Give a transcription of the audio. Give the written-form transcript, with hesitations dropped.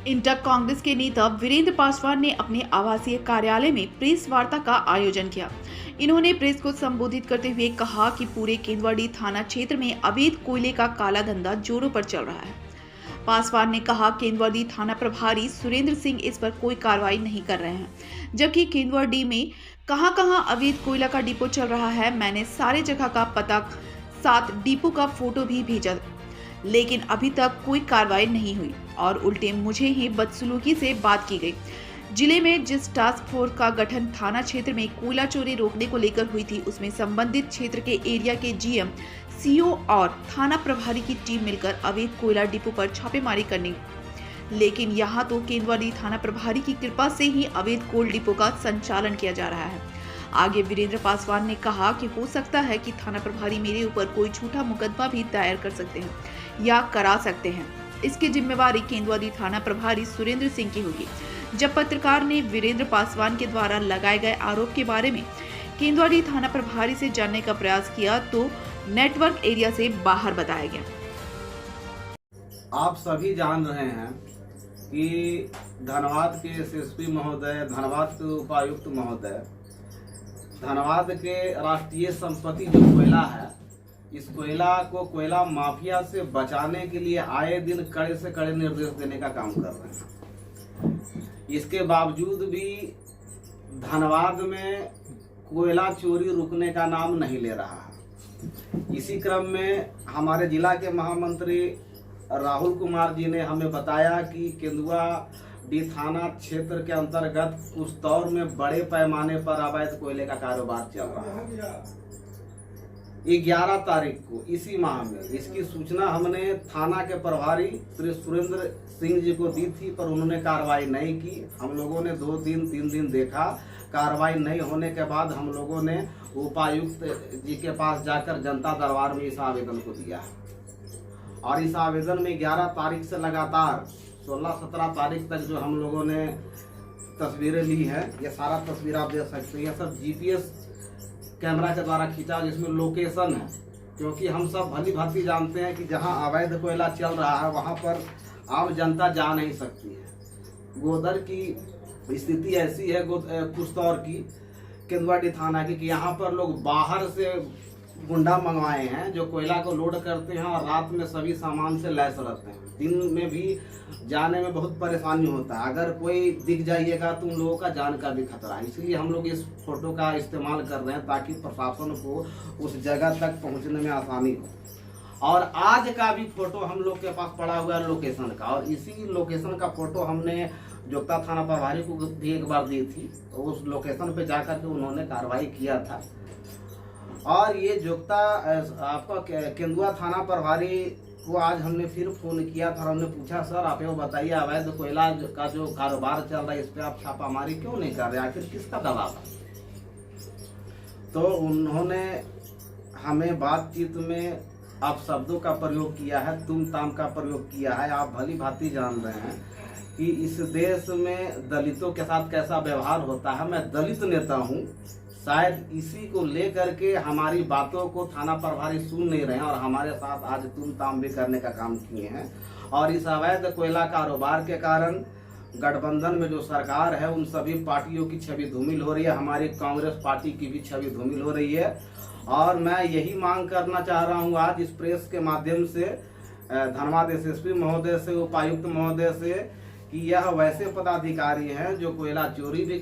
इंटक कांग्रेस के नेता वीरेंद्र पासवान ने अपने आवासीय कार्यालय में प्रेस वार्ता का आयोजन किया। इन्होंने प्रेस को संबोधित करते हुए कहा कि पूरे केंदुआडी थाना क्षेत्र में अवैध कोयले का काला धंधा जोरों पर चल रहा है। पासवान ने कहा केंदुआडी थाना प्रभारी सुरेंद्र सिंह इस पर कोई कार्रवाई नहीं कर रहे हैं, जबकि केंदुआडी में कहां-कहां अवैध कोयला का डिपो चल रहा है। मैंने सारे जगह का पता, साथ डिपो का फोटो भी भेजा, लेकिन अभी तक कोई कार्रवाई नहीं हुई और उल्टे मुझे ही बदसलूकी से बात की गई। जिले में जिस टास्क फोर्स का गठन थाना क्षेत्र में कोयला चोरी रोकने को लेकर हुई थी, उसमें संबंधित क्षेत्र के एरिया के जीएम, सीओ और थाना प्रभारी की टीम मिलकर अवैध कोयला डिपो पर छापेमारी करने, लेकिन यहाँ तो केंदुआडी थाना प्रभारी की कृपा से ही अवैध कोल डिपो का संचालन किया जा रहा है। आगे वीरेंद्र पासवान ने कहा कि हो सकता है कि थाना प्रभारी मेरे ऊपर कोई झूठा मुकदमा भी दायर कर सकते हैं या करा सकते हैं। इसकी जिम्मेवारी केंदुआडी थाना प्रभारी सुरेंद्र सिंह की होगी। जब पत्रकार ने वीरेंद्र पासवान के द्वारा लगाए गए आरोप के बारे में केंदुआडी थाना प्रभारी से जानने का प्रयास किया तो नेटवर्क एरिया से बाहर बताया गया। आप सभी जान रहे हैं कि धनबाद के एसएसपी महोदय, धनबाद के उपायुक्त महोदय, धनबाद के राष्ट्रीय संपत्ति जो कोयला है, इस कोयला को कोयला माफिया से बचाने के लिए आए दिन कड़े से कड़े निर्देश देने का काम कर रहे हैं। इसके बावजूद भी धनबाद में कोयला चोरी रुकने का नाम नहीं ले रहा है। इसी क्रम में हमारे जिला के महामंत्री राहुल कुमार जी ने हमें बताया कि केंदुआडी थाना क्षेत्र के अंतर्गत कुछ दौर में बड़े पैमाने पर अवैध कोयले का कारोबार चल रहा है। 11 तारीख को इसी माह में इसकी सूचना हमने थाना के प्रभारी श्री सुरेंद्र सिंह जी को दी थी, पर उन्होंने कार्रवाई नहीं की। हम लोगों ने 2 दिन 3 दिन देखा, कार्रवाई नहीं होने के बाद हम लोगों ने उपायुक्त जी के पास जाकर जनता दरबार में इस आवेदन को दिया और इस आवेदन में 11 तारीख से लगातार 16-17 तारीख तक जो हम लोगों ने तस्वीरें ली है, ये सारा तस्वीर आप देख सकते हैं। सब जीपीएस कैमरा के द्वारा खींचा, जिसमें लोकेशन है, क्योंकि हम सब भली भांति जानते हैं कि जहां अवैध कोयला चल रहा है वहां पर आम जनता जा नहीं सकती है। गोदर की स्थिति ऐसी है कुछ दौर की केंदुआडी थाना की कि यहाँ पर लोग बाहर से गुंडा मंगवाए हैं जो कोयला को लोड करते हैं और रात में सभी सामान से लैस रहते हैं। दिन में भी जाने में बहुत परेशानी होता है, अगर कोई दिख जाइएगा तो उन लोगों का जान का भी खतरा है। इसलिए हम लोग इस फोटो का इस्तेमाल कर रहे हैं ताकि प्रशासन को उस जगह तक पहुंचने में आसानी हो। और आज का भी फोटो हम लोग के पास पड़ा हुआ है लोकेशन का, और इसी लोकेशन का फोटो हमने जोगता थाना प्रभारी को भी एक बार दी थी, तो उस लोकेशन पे जाकर के उन्होंने कार्रवाई किया था। और ये जोगता आपका केंदुआ थाना प्रभारी को आज हमने फिर फोन किया था और हमने पूछा, सर आप ये बताइए अवैध कोयला का जो कारोबार चल रहा है इस पे आप छापामारी क्यों नहीं कर रहे, आखिर किसका दबाव है? तो उन्होंने हमें बातचीत में आप शब्दों का प्रयोग किया है, तुम ताम का प्रयोग किया है। आप भली भांति जान रहे हैं कि इस देश में दलितों के साथ कैसा व्यवहार होता है। मैं दलित नेता हूँ, शायद इसी को लेकर के हमारी बातों को थाना प्रभारी सुन नहीं रहे हैं और हमारे साथ आज तुम ताम भी करने का काम किए हैं। और इस अवैध कोयला कारोबार के कारण गठबंधन में जो सरकार है उन सभी पार्टियों की छवि धूमिल हो रही है, हमारी कांग्रेस पार्टी की भी छवि धूमिल हो रही है। और मैं यही मांग करना चाह रहा हूँ आज इस प्रेस के माध्यम से धनबाद एसएसपी महोदय से, उपायुक्त महोदय से, कि यह वैसे पदाधिकारी हैं जो कोयला चोरी भी